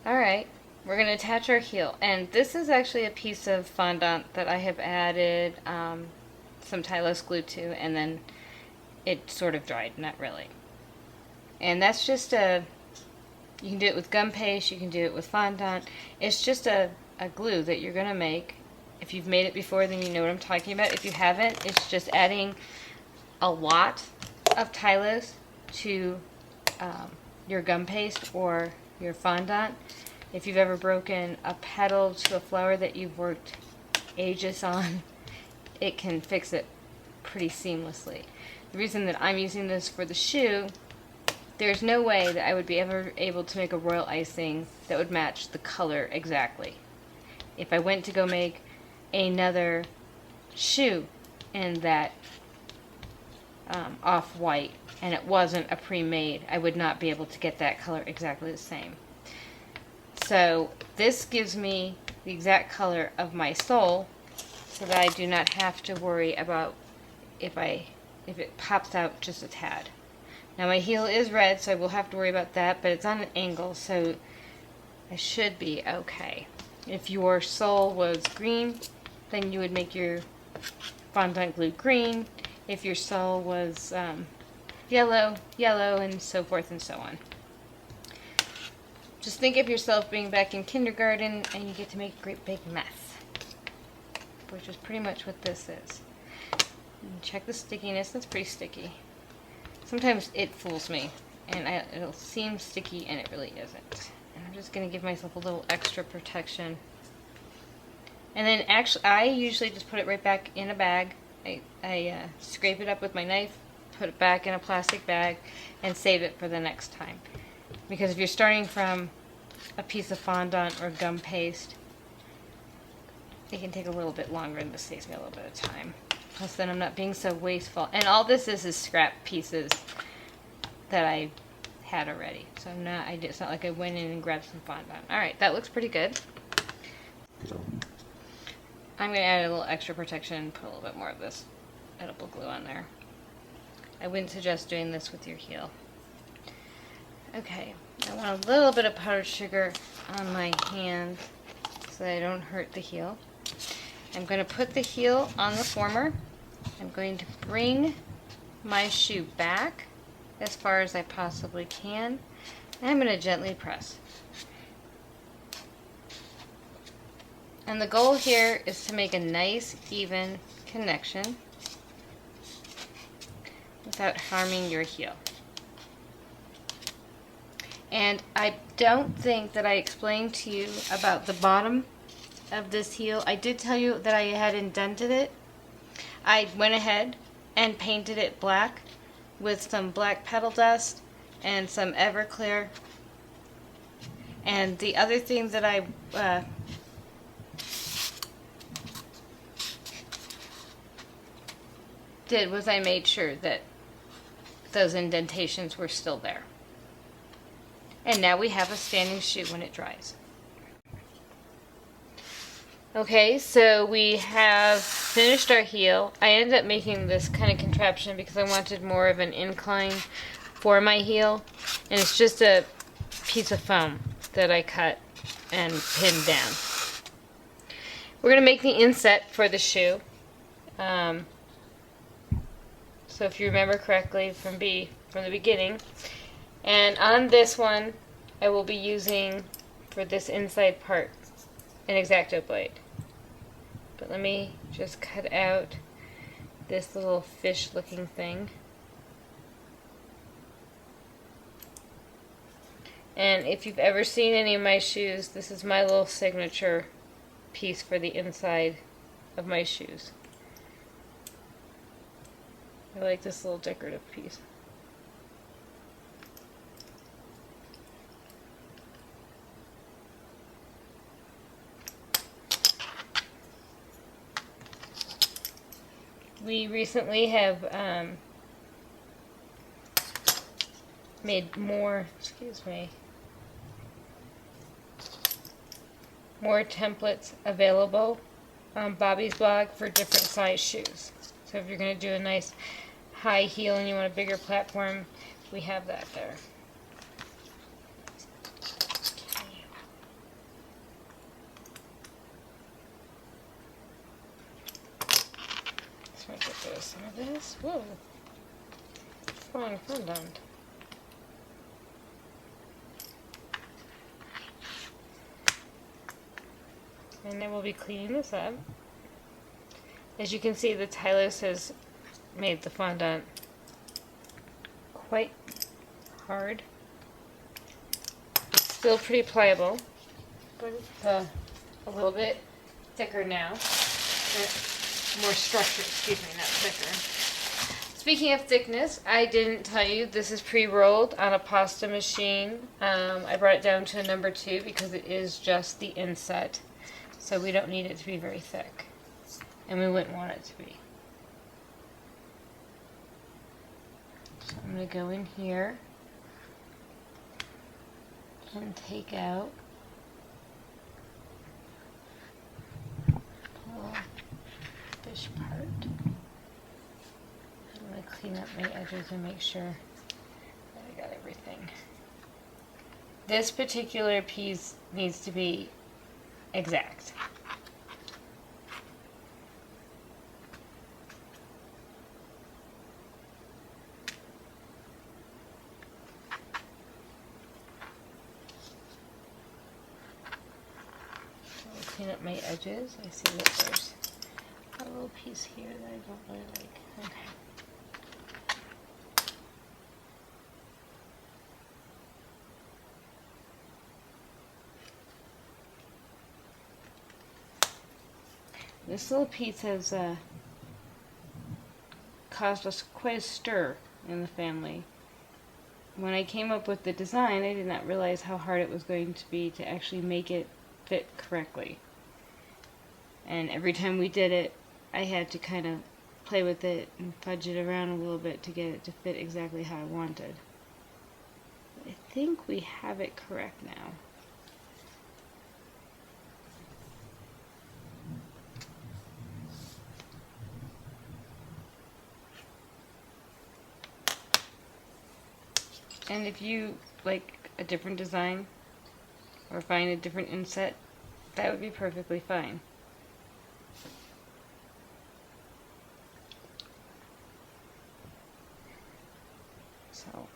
Alright, we're going to attach our heel. And this is actually a piece of fondant that I have added some Tylose glue to, and then it sort of dried, not really. And that's just you can do it with gum paste, you can do it with fondant. It's just a glue that you're going to make. If you've made it before, then you know what I'm talking about. If you haven't, it's just adding a lot of Tylose to your gum paste or your fondant. If you've ever broken a petal to a flower that you've worked ages on, it can fix it pretty seamlessly. The reason that I'm using this for the shoe, there's no way that I would be ever able to make a royal icing that would match the color exactly. If I went to go make another shoe in that off-white and it wasn't a pre-made, I would not be able to get that color exactly the same. So this gives me the exact color of my sole so that I do not have to worry about if it pops out just a tad. Now my heel is red, so I will have to worry about that, but it's on an angle, so I should be okay. If your sole was green, then you would make your fondant glue green. If your sole was yellow, yellow, and so forth and so on. Just think of yourself being back in kindergarten and you get to make a great big mess, which is pretty much what this is. Check the stickiness. That's pretty sticky. Sometimes it fools me and it'll seem sticky and it really isn't. And I'm just going to give myself a little extra protection. And then actually I usually just put it right back in a bag. I scrape it up with my knife, put it back in a plastic bag, and save it for the next time. Because if you're starting from a piece of fondant or gum paste, it can take a little bit longer, and this saves me a little bit of time. Plus then I'm not being so wasteful. And all this is scrap pieces that I had already. So it's not like I went in and grabbed some fondant. Alright, that looks pretty good. I'm going to add a little extra protection and put a little bit more of this edible glue on there. I wouldn't suggest doing this with your heel. Okay, I want a little bit of powdered sugar on my hand so that I don't hurt the heel. I'm going to put the heel on the former. I'm going to bring my shoe back as far as I possibly can. And I'm going to gently press. And the goal here is to make a nice, even connection without harming your heel. And I don't think that I explained to you about the bottom of this heel. I did tell you that I had indented it. I went ahead and painted it black with some black petal dust and some Everclear. And the other thing that I did was I made sure that those indentations were still there. And now we have a standing shoe when it dries. Okay, so we have finished our heel. I ended up making this kind of contraption because I wanted more of an incline for my heel. And it's just a piece of foam that I cut and pinned down. We're going to make the inset for the shoe. So if you remember correctly from the beginning. And on this one, I will be using, for this inside part, an X-Acto blade. But let me just cut out this little fish-looking thing. And if you've ever seen any of my shoes, this is my little signature piece for the inside of my shoes. I like this little decorative piece. We recently have made more templates available on Bobby's blog for different size shoes. So if you're going to do a nice high heel and you want a bigger platform, we have that there. Get rid of some of this. Whoa. Fine fondant. And then we'll be cleaning this up. As you can see, the Tylose has made the fondant quite hard. It's still pretty pliable, but it's a little bit thicker now. More structure, excuse me, not thicker. Speaking of thickness, I didn't tell you this is pre-rolled on a pasta machine. I brought it down to a number 2 because it is just the inset, so we don't need it to be very thick, and we wouldn't want it to be. So I'm going to go in here and take out this part. I'm going to clean up my edges and make sure that I got everything. This particular piece needs to be exact. I'll clean up my edges. I see that there's a little piece here that I don't really like. Okay. This little piece has caused us quite a stir in the family. When I came up with the design, I did not realize how hard it was going to be to actually make it fit correctly. And every time we did it, I had to kind of play with it and fudge it around a little bit to get it to fit exactly how I wanted. I think we have it correct now. And if you like a different design or find a different inset, that would be perfectly fine. So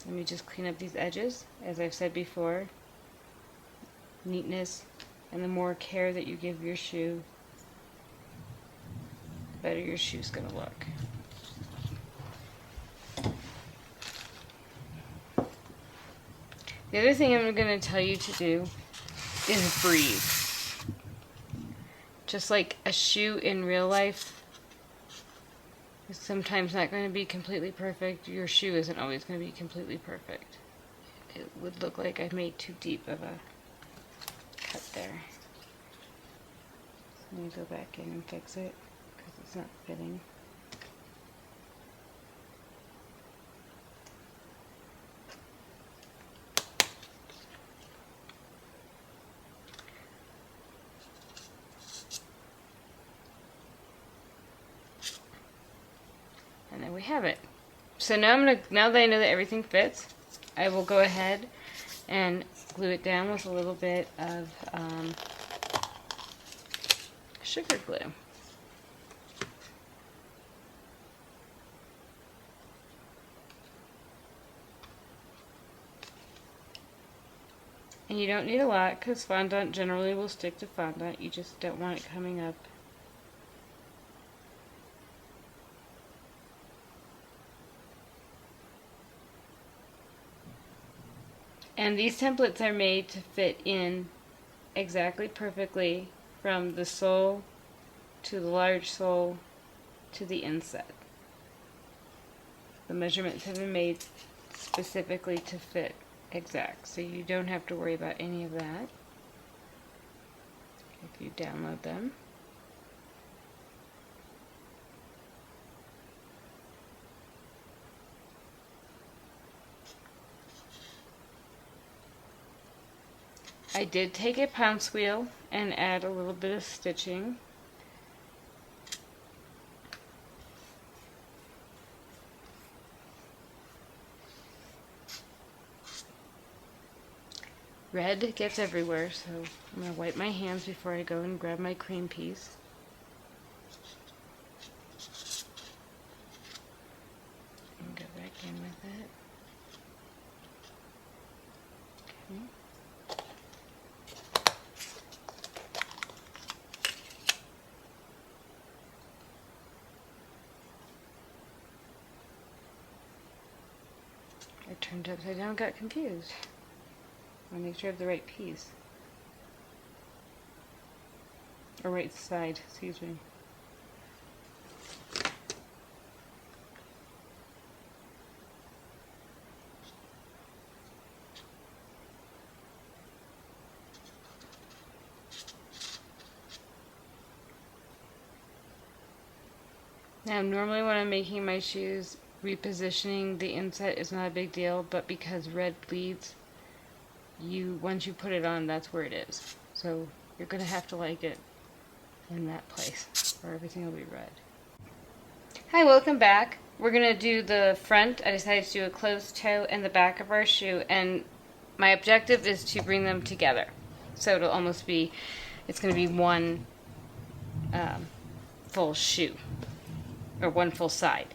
let me just clean up these edges. As I've said before, neatness and the more care that you give your shoe, the better your shoe's going to look. The other thing I'm going to tell you to do is breathe. Just like a shoe in real life is sometimes not going to be completely perfect, your shoe isn't always going to be completely perfect. It would look like I made too deep of a cut there. So let me go back in and fix it because it's not fitting. And there we have it. So now now that I know that everything fits, I will go ahead and glue it down with a little bit of sugar glue. And you don't need a lot because fondant generally will stick to fondant. You just don't want it coming up. And these templates are made to fit in exactly perfectly from the sole to the large sole to the inset. The measurements have been made specifically to fit exact, so you don't have to worry about any of that if you download them. I did take a pounce wheel and add a little bit of stitching. Red gets everywhere, so I'm going to wipe my hands before I go and grab my cream piece. I turned it upside down and got confused. I want to make sure I have the right piece. Or right side, excuse me. Now, normally when I'm making my shoes, repositioning the inset is not a big deal, but because red bleeds, once you put it on, that's where it is. So you're going to have to like it in that place, or everything will be red. Hi, welcome back. We're going to do the front. I decided to do a closed toe and the back of our shoe, and my objective is to bring them together. So it'll almost be, it's going to be one full shoe, or one full side.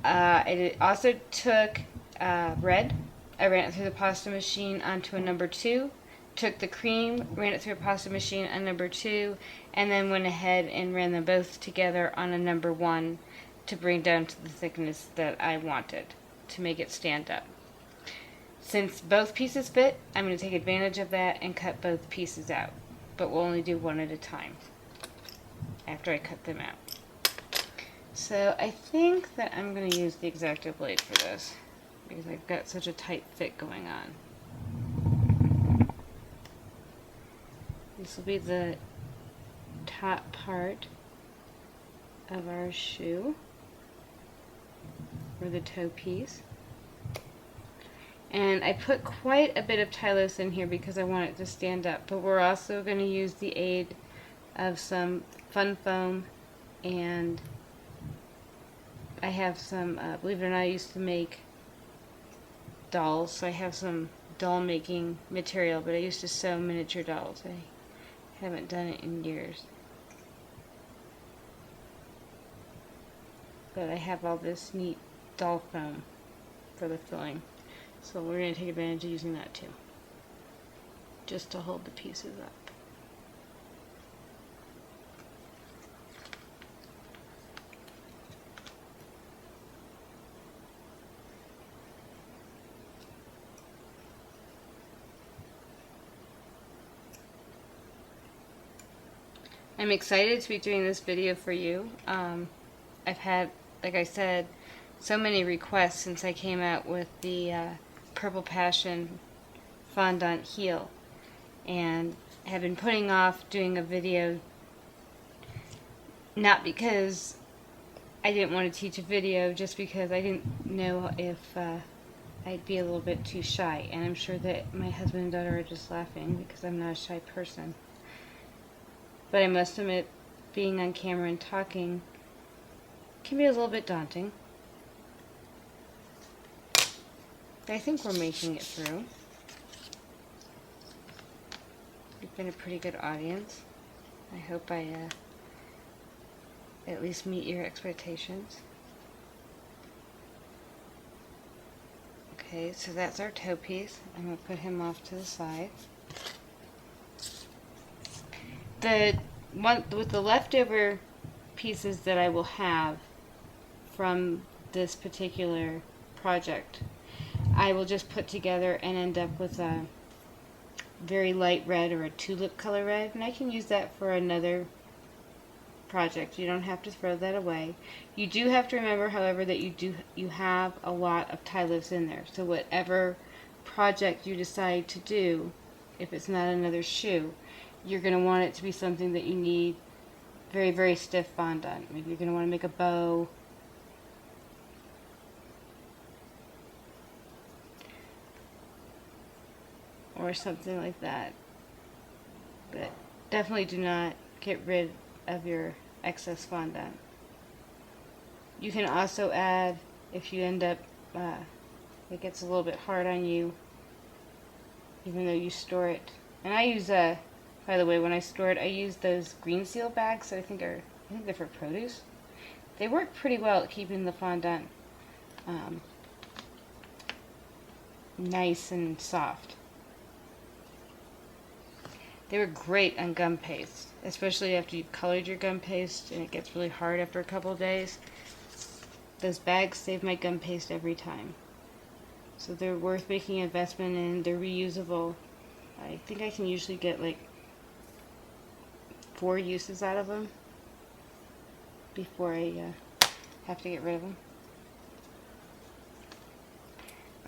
I also took red. I ran it through the pasta machine onto a number 2. Took the cream, ran it through a pasta machine on number 2, and then went ahead and ran them both together on a number 1 to bring down to the thickness that I wanted to make it stand up. Since both pieces fit, I'm going to take advantage of that and cut both pieces out. But we'll only do one at a time after I cut them out. So I think that I'm going to use the X-Acto blade for this because I've got such a tight fit going on. This will be the top part of our shoe, or the toe piece. And I put quite a bit of Tylose in here because I want it to stand up, but we're also going to use the aid of some Fun Foam, and I have some, believe it or not, I used to make dolls, so I have some doll making material, but I used to sew miniature dolls. I haven't done it in years. But I have all this neat doll foam for the filling. So we're going to take advantage of using that too, just to hold the pieces up. I'm excited to be doing this video for you. I've had, like I said, so many requests since I came out with the Purple Passion Fondant heel, and have been putting off doing a video, not because I didn't want to teach a video, just because I didn't know if I'd be a little bit too shy, and I'm sure that my husband and daughter are just laughing because I'm not a shy person. But I must admit, being on camera and talking can be a little bit daunting. But I think we're making it through. You've been a pretty good audience. I hope I at least meet your expectations. Okay, so that's our toe piece. I'm going to put him off to the side. The one with the leftover pieces that I will have from this particular project, I will just put together and end up with a very light red or a tulip color red, and I can use that for another project. You don't have to throw that away. You do have to remember, however, that you have a lot of Tylose in there. So whatever project you decide to do, if it's not another shoe, you're going to want it to be something that you need very, very stiff fondant. Maybe you're going to want to make a bow. Or something like that. But definitely do not get rid of your excess fondant. You can also add, if you end up, it gets a little bit hard on you, even though you store it. And I use by the way, when I store it, I use those green seal bags that I think they're for produce. They work pretty well at keeping the fondant nice and soft. They were great on gum paste, especially after you've colored your gum paste and it gets really hard after a couple of days. Those bags save my gum paste every time. So they're worth making an investment in. They're reusable. I think I can usually get like 4 uses out of them before I have to get rid of them.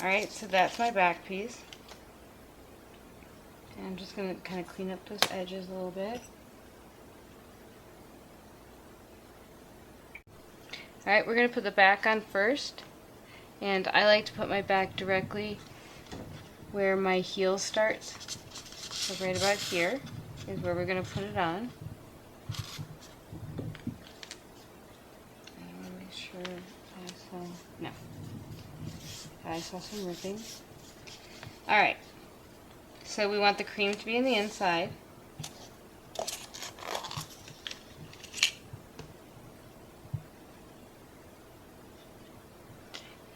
Alright, so that's my back piece. And I'm just going to kind of clean up those edges a little bit. Alright, we're going to put the back on first. And I like to put my back directly where my heel starts. So right about here is where we're going to put it on. I want to make sure I saw some ripping. Alright, so we want the cream to be in the inside.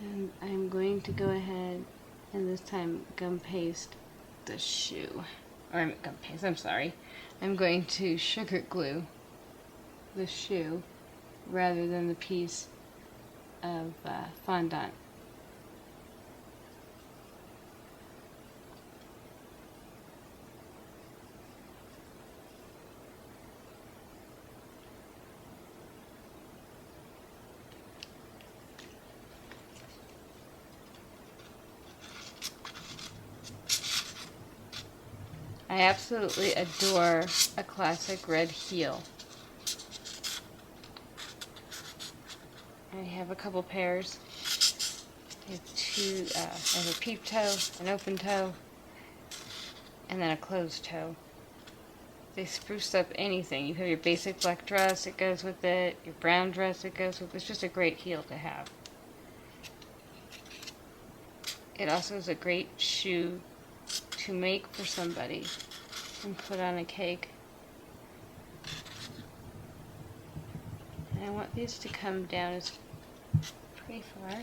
And I'm going to go ahead and this time gum paste the shoe. Or gum paste, I'm sorry. I'm going to sugar glue the shoe rather than the piece of fondant. I absolutely adore a classic red heel. I have a couple pairs. I have a peep toe, an open toe, and then a closed toe. They spruce up anything. You have your basic black dress, it goes with it. Your brown dress, it goes with it. It's just a great heel to have. It also is a great shoe to make for somebody and put on a cake. And I want these to come down as pretty far.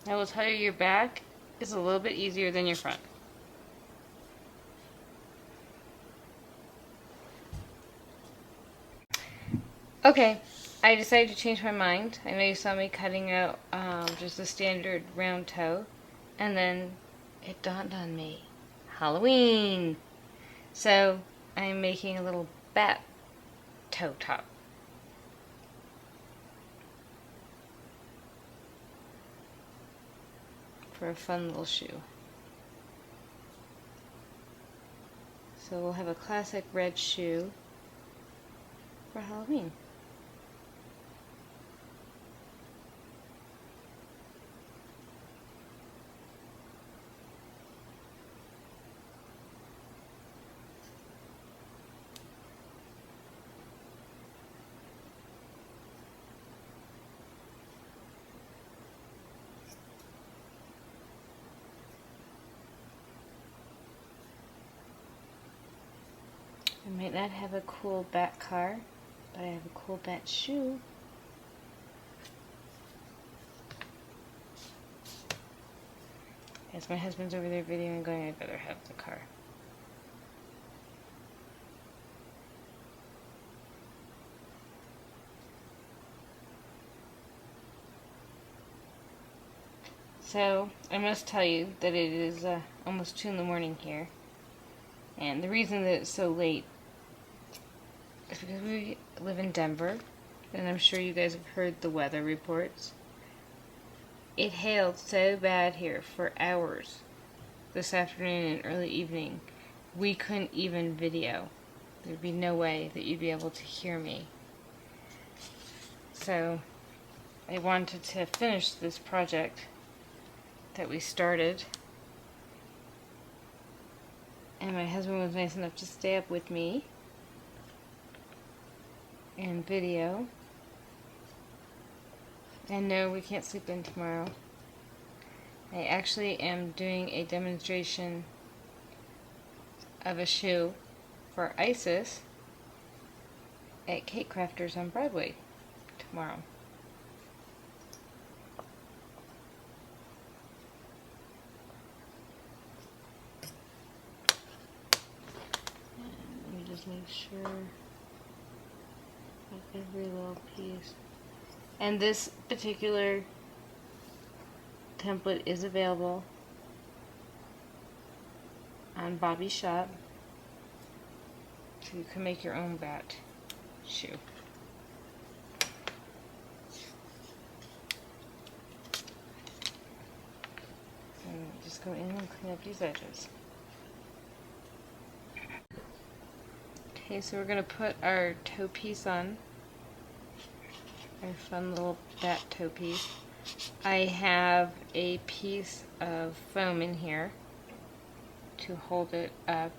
I will tell you, your back is a little bit easier than your front. Okay, I decided to change my mind. I know you saw me cutting out just a standard round toe, and then it dawned on me. Halloween! So I'm making a little bat toe top. For a fun little shoe. So we'll have a classic red shoe for Halloween. I might not have a cool bat car, but I have a cool bat shoe. As my husband's over there videoing going, I'd better have the car. So, I must tell you that it is almost 2 in the morning here. And the reason that it's so late is because we live in Denver, and I'm sure you guys have heard the weather reports. It hailed so bad here for hours this afternoon and early evening. We couldn't even video. There'd be no way that you'd be able to hear me. So I wanted to finish this project that we started. And my husband was nice enough to stay up with me and video. And no, we can't sleep in tomorrow. I actually am doing a demonstration of a shoe for Isis at Cake Crafters on Broadway tomorrow. just make sure every little piece. And this particular template is available on Bobby's shop, so you can make your own bat shoe. And just go in and clean up these edges. Okay, so we're going to put our toe piece on, our fun little bat toe piece. I have a piece of foam in here to hold it up.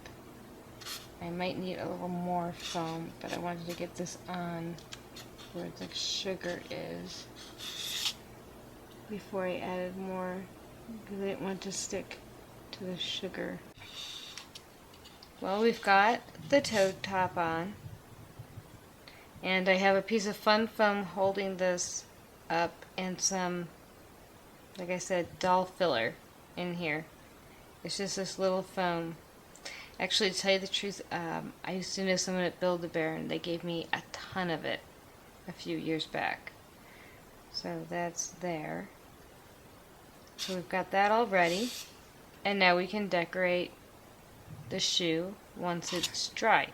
I might need a little more foam, but I wanted to get this on where the sugar is before I added more, because I didn't want to stick to the sugar. Well, we've got the toe top on, and I have a piece of fun foam holding this up and some, like I said, doll filler in here. It's just this little foam. Actually, to tell you the truth, I used to know someone at Build-A-Bear, and they gave me a ton of it a few years back. So that's there. So we've got that all ready, and now we can decorate the shoe once it's dry.